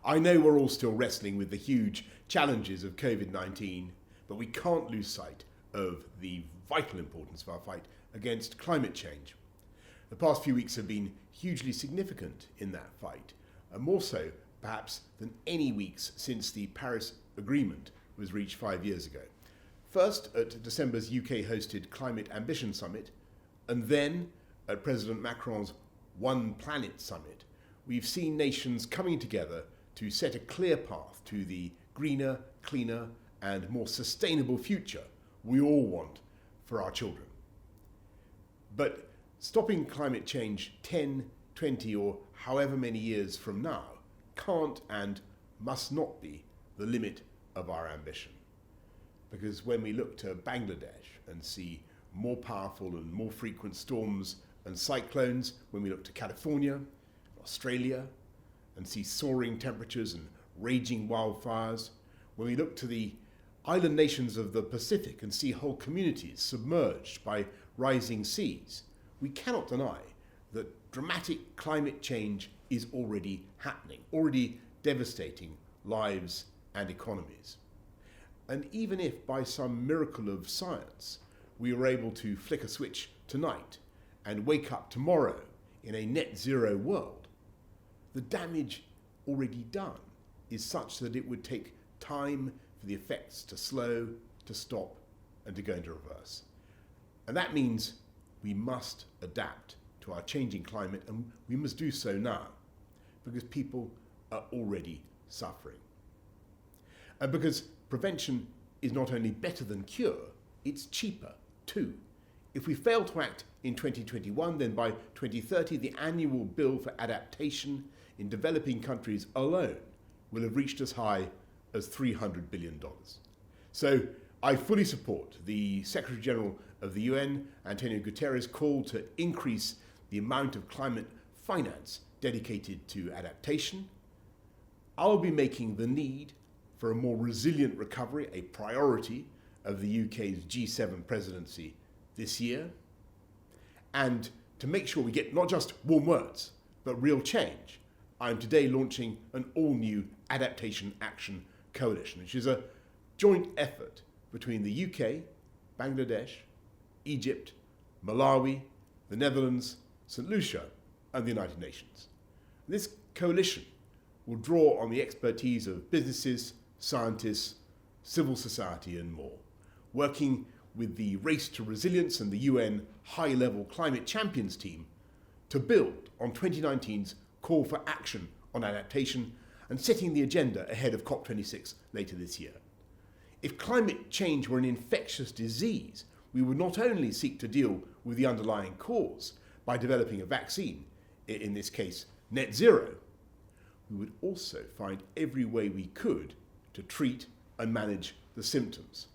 I know we're all still wrestling with the huge challenges of COVID-19, but we can't lose sight of the vital importance of our fight against climate change. The past few weeks have been hugely significant in that fight, and more so perhaps than any weeks since the Paris Agreement was reached 5 years ago. First at December's UK-hosted Climate Ambition Summit, and then at President Macron's One Planet Summit, we've seen nations coming together to set a clear path to the greener, cleaner, and more sustainable future we all want for our children. But stopping climate change 10, 20, or however many years from now can't and must not be the limit of our ambition. Because when we look to Bangladesh and see more powerful and more frequent storms and cyclones, when we look to California, Australia, and see soaring temperatures and raging wildfires, when we look to the island nations of the Pacific and see whole communities submerged by rising seas, we cannot deny that dramatic climate change is already happening, already devastating lives and economies. And even if by some miracle of science we were able to flick a switch tonight and wake up tomorrow in a net zero world, the damage already done is such that it would take time for the effects to slow, to stop, and to go into reverse. And that means we must adapt to our changing climate, and we must do so now, because people are already suffering. And because prevention is not only better than cure, it's cheaper too. If we fail to act in 2021, then by 2030, the annual bill for adaptation in developing countries alone will have reached as high as $300 billion. So I fully support the Secretary General of the UN, Antonio Guterres' call to increase the amount of climate finance dedicated to adaptation. I'll be making the need for a more resilient recovery a priority of the UK's G7 presidency this year. And to make sure we get not just warm words, but real change, I'm today launching an all-new Adaptation Action Coalition, which is a joint effort between the UK, Bangladesh, Egypt, Malawi, the Netherlands, St. Lucia, and the United Nations. This coalition will draw on the expertise of businesses, scientists, civil society, and more, working with the Race to Resilience and the UN High-Level Climate Champions team to build on 2019's call for action on adaptation and setting the agenda ahead of COP26 later this year. If climate change were an infectious disease, we would not only seek to deal with the underlying cause by developing a vaccine, in this case net zero, we would also find every way we could to treat and manage the symptoms.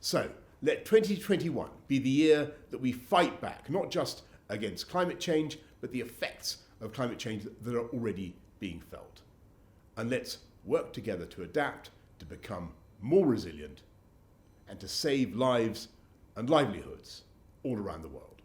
So let 2021 be the year that we fight back, not just against climate change, but the effects of climate change that are already being felt. And let's work together to adapt, to become more resilient, and to save lives and livelihoods all around the world.